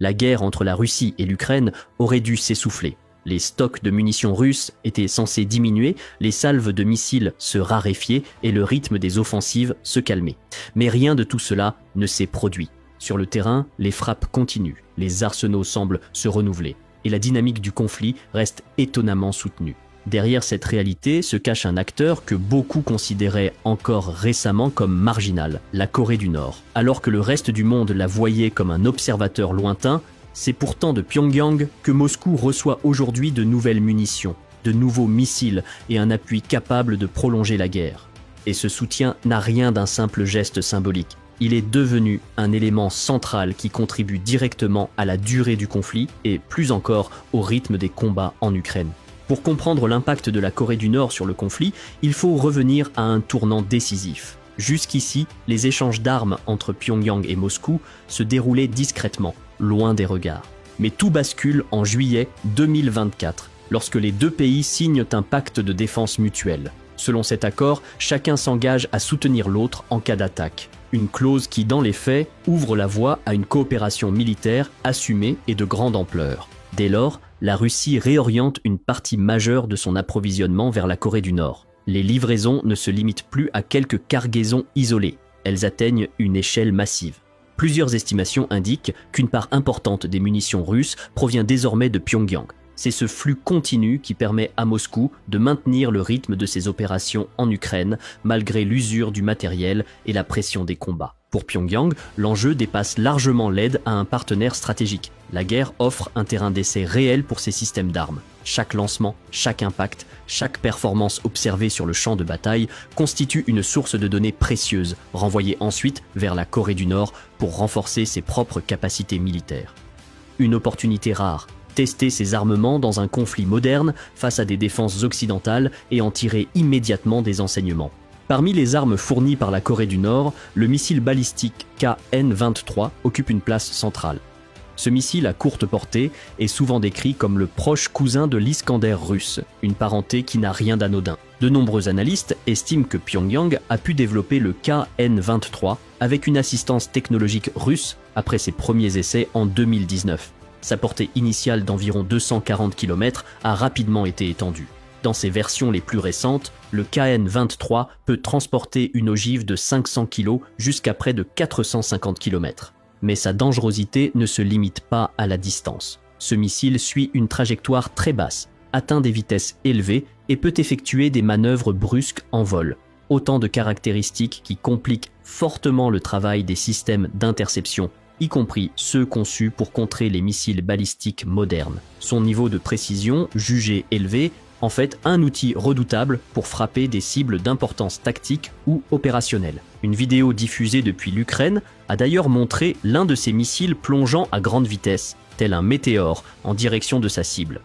La guerre entre la Russie et l'Ukraine aurait dû s'essouffler. Les stocks de munitions russes étaient censés diminuer, les salves de missiles se raréfier et le rythme des offensives se calmer. Mais rien de tout cela ne s'est produit. Sur le terrain, les frappes continuent, les arsenaux semblent se renouveler et la dynamique du conflit reste étonnamment soutenue. Derrière cette réalité se cache un acteur que beaucoup considéraient encore récemment comme marginal, la Corée du Nord. Alors que le reste du monde la voyait comme un observateur lointain, c'est pourtant de Pyongyang que Moscou reçoit aujourd'hui de nouvelles munitions, de nouveaux missiles et un appui capable de prolonger la guerre. Et ce soutien n'a rien d'un simple geste symbolique. Il est devenu un élément central qui contribue directement à la durée du conflit et plus encore au rythme des combats en Ukraine. Pour comprendre l'impact de la Corée du Nord sur le conflit, il faut revenir à un tournant décisif. Jusqu'ici, les échanges d'armes entre Pyongyang et Moscou se déroulaient discrètement, loin des regards. Mais tout bascule en juillet 2024, lorsque les deux pays signent un pacte de défense mutuelle. Selon cet accord, chacun s'engage à soutenir l'autre en cas d'attaque. Une clause qui, dans les faits, ouvre la voie à une coopération militaire assumée et de grande ampleur. Dès lors, la Russie réoriente une partie majeure de son approvisionnement vers la Corée du Nord. Les livraisons ne se limitent plus à quelques cargaisons isolées. Elles atteignent une échelle massive. Plusieurs estimations indiquent qu'une part importante des munitions russes provient désormais de Pyongyang. C'est ce flux continu qui permet à Moscou de maintenir le rythme de ses opérations en Ukraine, malgré l'usure du matériel et la pression des combats. Pour Pyongyang, l'enjeu dépasse largement l'aide à un partenaire stratégique. La guerre offre un terrain d'essai réel pour ses systèmes d'armes. Chaque lancement, chaque impact, chaque performance observée sur le champ de bataille constitue une source de données précieuses, renvoyée ensuite vers la Corée du Nord pour renforcer ses propres capacités militaires. Une opportunité rare, tester ses armements dans un conflit moderne face à des défenses occidentales et en tirer immédiatement des enseignements. Parmi les armes fournies par la Corée du Nord, le missile balistique KN-23 occupe une place centrale. Ce missile à courte portée est souvent décrit comme le proche cousin de l'Iskander russe, une parenté qui n'a rien d'anodin. De nombreux analystes estiment que Pyongyang a pu développer le KN-23 avec une assistance technologique russe après ses premiers essais en 2019. Sa portée initiale d'environ 240 km a rapidement été étendue. Dans ses versions les plus récentes, le KN-23 peut transporter une ogive de 500 kg jusqu'à près de 450 km. Mais sa dangerosité ne se limite pas à la distance. Ce missile suit une trajectoire très basse, atteint des vitesses élevées et peut effectuer des manœuvres brusques en vol. Autant de caractéristiques qui compliquent fortement le travail des systèmes d'interception, y compris ceux conçus pour contrer les missiles balistiques modernes. Son niveau de précision, jugé élevé, en fait un outil redoutable pour frapper des cibles d'importance tactique ou opérationnelle. Une vidéo diffusée depuis l'Ukraine a d'ailleurs montré l'un de ces missiles plongeant à grande vitesse, tel un météore, en direction de sa cible.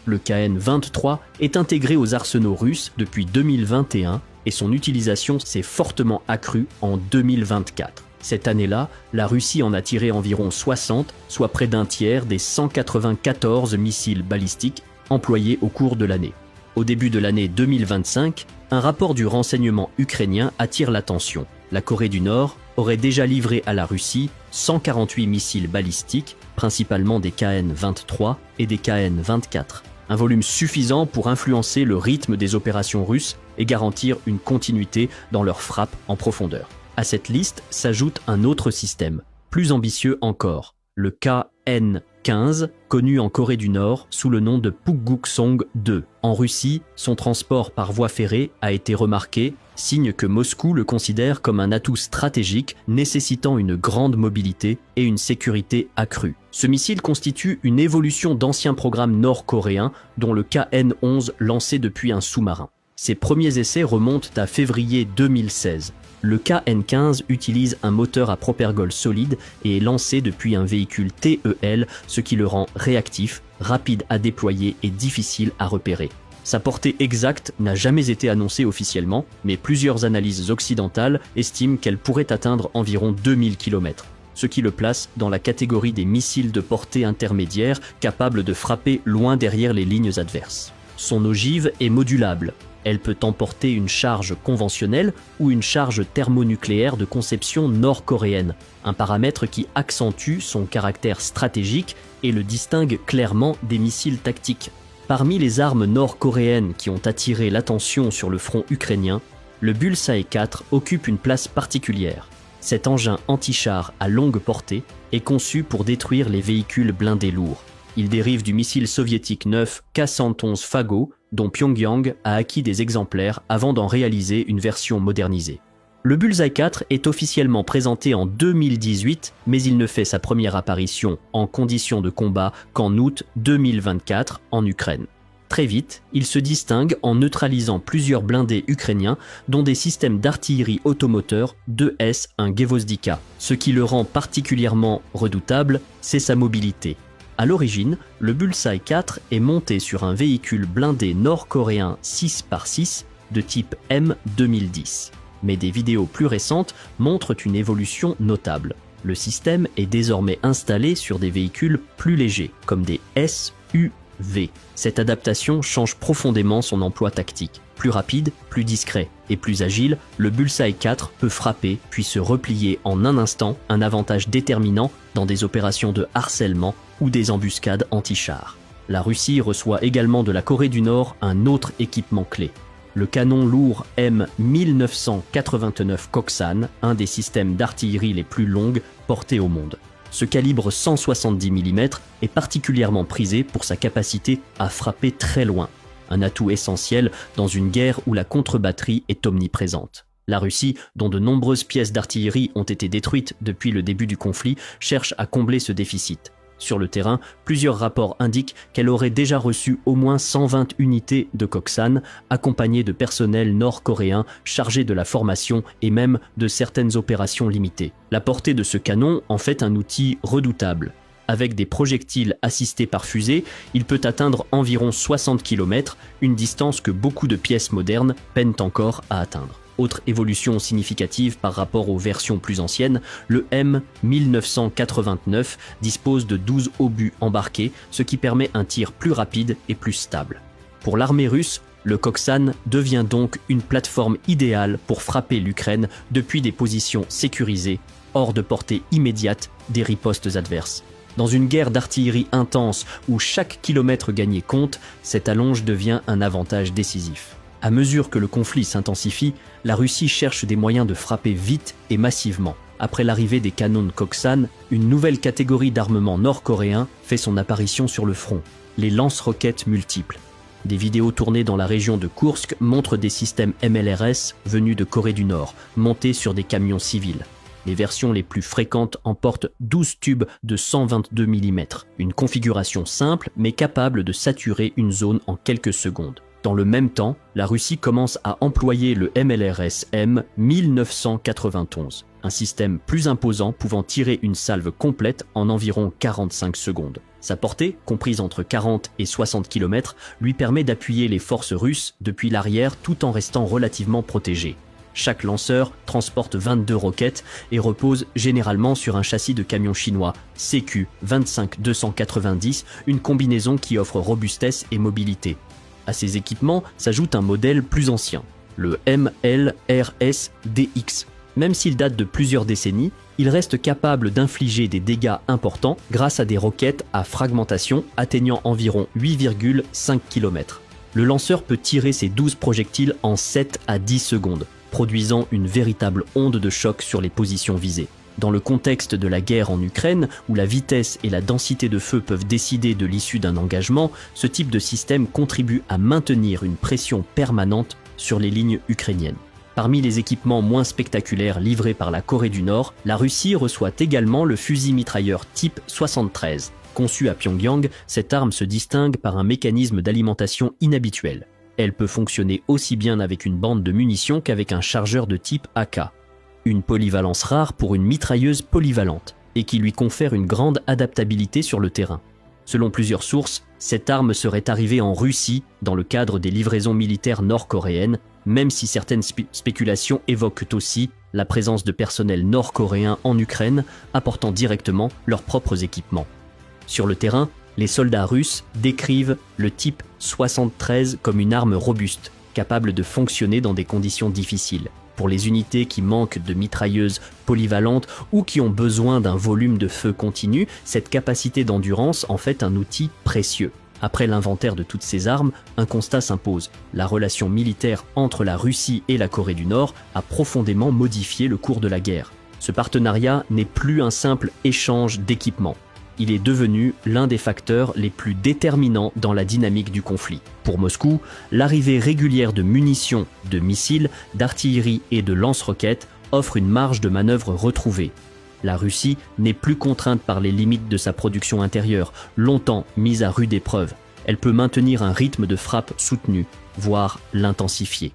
Le KN-23 est intégré aux arsenaux russes depuis 2021 et son utilisation s'est fortement accrue en 2024. Cette année-là, la Russie en a tiré environ 60, soit près d'un tiers des 194 missiles balistiques employés au cours de l'année. Au début de l'année 2025, un rapport du renseignement ukrainien attire l'attention. La Corée du Nord aurait déjà livré à la Russie 148 missiles balistiques, principalement des KN-23 et des KN-24. Un volume suffisant pour influencer le rythme des opérations russes et garantir une continuité dans leurs frappes en profondeur. À cette liste s'ajoute un autre système, plus ambitieux encore, le KN-15, connu en Corée du Nord sous le nom de Pukguksong 2. En Russie, son transport par voie ferrée a été remarqué, signe que Moscou le considère comme un atout stratégique nécessitant une grande mobilité et une sécurité accrue. Ce missile constitue une évolution d'anciens programmes nord-coréens, dont le KN-11 lancé depuis un sous-marin. Ses premiers essais remontent à février 2016. Le KN-15 utilise un moteur à propergol solide et est lancé depuis un véhicule TEL, ce qui le rend réactif, rapide à déployer et difficile à repérer. Sa portée exacte n'a jamais été annoncée officiellement, mais plusieurs analyses occidentales estiment qu'elle pourrait atteindre environ 2000 km, ce qui le place dans la catégorie des missiles de portée intermédiaire capables de frapper loin derrière les lignes adverses. Son ogive est modulable. Elle peut emporter une charge conventionnelle ou une charge thermonucléaire de conception nord-coréenne, un paramètre qui accentue son caractère stratégique et le distingue clairement des missiles tactiques. Parmi les armes nord-coréennes qui ont attiré l'attention sur le front ukrainien, le Bullseye 4 occupe une place particulière. Cet engin anti-char à longue portée est conçu pour détruire les véhicules blindés lourds. Il dérive du missile soviétique neuf K-111 Fago, dont Pyongyang a acquis des exemplaires avant d'en réaliser une version modernisée. Le Bullseye 4 est officiellement présenté en 2018, mais il ne fait sa première apparition en conditions de combat qu'en août 2024 en Ukraine. Très vite, il se distingue en neutralisant plusieurs blindés ukrainiens, dont des systèmes d'artillerie automoteur 2S1 Gvozdika. Ce qui le rend particulièrement redoutable, c'est sa mobilité. À l'origine, le Bullseye 4 est monté sur un véhicule blindé nord-coréen 6x6 de type M2010. Mais des vidéos plus récentes montrent une évolution notable. Le système est désormais installé sur des véhicules plus légers, comme des SUV. Cette adaptation change profondément son emploi tactique. Plus rapide, plus discret et plus agile, le Bullseye 4 peut frapper puis se replier en un instant, un avantage déterminant dans des opérations de harcèlement ou des embuscades anti-chars. La Russie reçoit également de la Corée du Nord un autre équipement clé. Le canon lourd M1989 Koksan, un des systèmes d'artillerie les plus longues portés au monde. Ce calibre 170 mm est particulièrement prisé pour sa capacité à frapper très loin, un atout essentiel dans une guerre où la contre-batterie est omniprésente. La Russie, dont de nombreuses pièces d'artillerie ont été détruites depuis le début du conflit, cherche à combler ce déficit. Sur le terrain, plusieurs rapports indiquent qu'elle aurait déjà reçu au moins 120 unités de Koksan, accompagnées de personnel nord-coréen chargé de la formation et même de certaines opérations limitées. La portée de ce canon en fait un outil redoutable. Avec des projectiles assistés par fusée, il peut atteindre environ 60 km, une distance que beaucoup de pièces modernes peinent encore à atteindre. Autre évolution significative par rapport aux versions plus anciennes, le M1989 dispose de 12 obus embarqués, ce qui permet un tir plus rapide et plus stable. Pour l'armée russe, le Koksan devient donc une plateforme idéale pour frapper l'Ukraine depuis des positions sécurisées, hors de portée immédiate des ripostes adverses. Dans une guerre d'artillerie intense où chaque kilomètre gagné compte, cette allonge devient un avantage décisif. À mesure que le conflit s'intensifie, la Russie cherche des moyens de frapper vite et massivement. Après l'arrivée des canons de Koksan, une nouvelle catégorie d'armement nord-coréen fait son apparition sur le front, les lance-roquettes multiples. Des vidéos tournées dans la région de Koursk montrent des systèmes MLRS venus de Corée du Nord, montés sur des camions civils. Les versions les plus fréquentes emportent 12 tubes de 122 mm, une configuration simple mais capable de saturer une zone en quelques secondes. Dans le même temps, la Russie commence à employer le MLRS-M 1991, un système plus imposant pouvant tirer une salve complète en environ 45 secondes. Sa portée, comprise entre 40 et 60 km, lui permet d'appuyer les forces russes depuis l'arrière tout en restant relativement protégé. Chaque lanceur transporte 22 roquettes et repose généralement sur un châssis de camion chinois CQ-25290, une combinaison qui offre robustesse et mobilité. À ces équipements s'ajoute un modèle plus ancien, le MLRS-DX. Même s'il date de plusieurs décennies, il reste capable d'infliger des dégâts importants grâce à des roquettes à fragmentation atteignant environ 8,5 km. Le lanceur peut tirer ses 12 projectiles en 7 à 10 secondes, produisant une véritable onde de choc sur les positions visées. Dans le contexte de la guerre en Ukraine, où la vitesse et la densité de feu peuvent décider de l'issue d'un engagement, ce type de système contribue à maintenir une pression permanente sur les lignes ukrainiennes. Parmi les équipements moins spectaculaires livrés par la Corée du Nord, la Russie reçoit également le fusil mitrailleur type 73. Conçu à Pyongyang, cette arme se distingue par un mécanisme d'alimentation inhabituel. Elle peut fonctionner aussi bien avec une bande de munitions qu'avec un chargeur de type AK. Une polyvalence rare pour une mitrailleuse polyvalente, et qui lui confère une grande adaptabilité sur le terrain. Selon plusieurs sources, cette arme serait arrivée en Russie dans le cadre des livraisons militaires nord-coréennes, même si certaines spéculations évoquent aussi la présence de personnel nord-coréen en Ukraine apportant directement leurs propres équipements. Sur le terrain, les soldats russes décrivent le type 73 comme une arme robuste, capable de fonctionner dans des conditions difficiles. Pour les unités qui manquent de mitrailleuses polyvalentes ou qui ont besoin d'un volume de feu continu, cette capacité d'endurance en fait un outil précieux. Après l'inventaire de toutes ces armes, un constat s'impose. La relation militaire entre la Russie et la Corée du Nord a profondément modifié le cours de la guerre. Ce partenariat n'est plus un simple échange d'équipements. Il est devenu l'un des facteurs les plus déterminants dans la dynamique du conflit. Pour Moscou, l'arrivée régulière de munitions, de missiles, d'artillerie et de lance-roquettes offre une marge de manœuvre retrouvée. La Russie n'est plus contrainte par les limites de sa production intérieure, longtemps mise à rude épreuve. Elle peut maintenir un rythme de frappe soutenu, voire l'intensifier.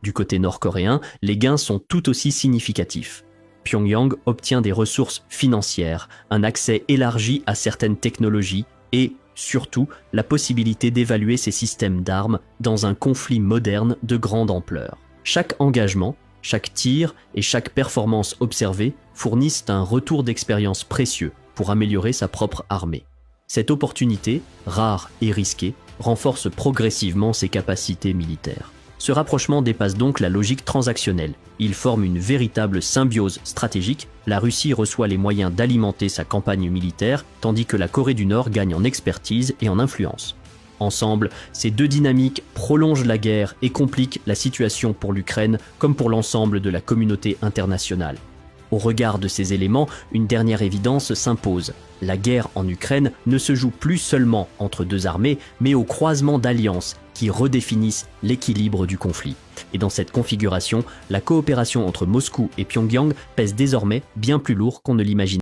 Du côté nord-coréen, les gains sont tout aussi significatifs. Pyongyang obtient des ressources financières, un accès élargi à certaines technologies et, surtout, la possibilité d'évaluer ses systèmes d'armes dans un conflit moderne de grande ampleur. Chaque engagement, chaque tir et chaque performance observée fournissent un retour d'expérience précieux pour améliorer sa propre armée. Cette opportunité, rare et risquée, renforce progressivement ses capacités militaires. Ce rapprochement dépasse donc la logique transactionnelle. Il forme une véritable symbiose stratégique. La Russie reçoit les moyens d'alimenter sa campagne militaire, tandis que la Corée du Nord gagne en expertise et en influence. Ensemble, ces deux dynamiques prolongent la guerre et compliquent la situation pour l'Ukraine comme pour l'ensemble de la communauté internationale. Au regard de ces éléments, une dernière évidence s'impose. La guerre en Ukraine ne se joue plus seulement entre deux armées, mais au croisement d'alliances qui redéfinissent l'équilibre du conflit. Et dans cette configuration, la coopération entre Moscou et Pyongyang pèse désormais bien plus lourd qu'on ne l'imaginait.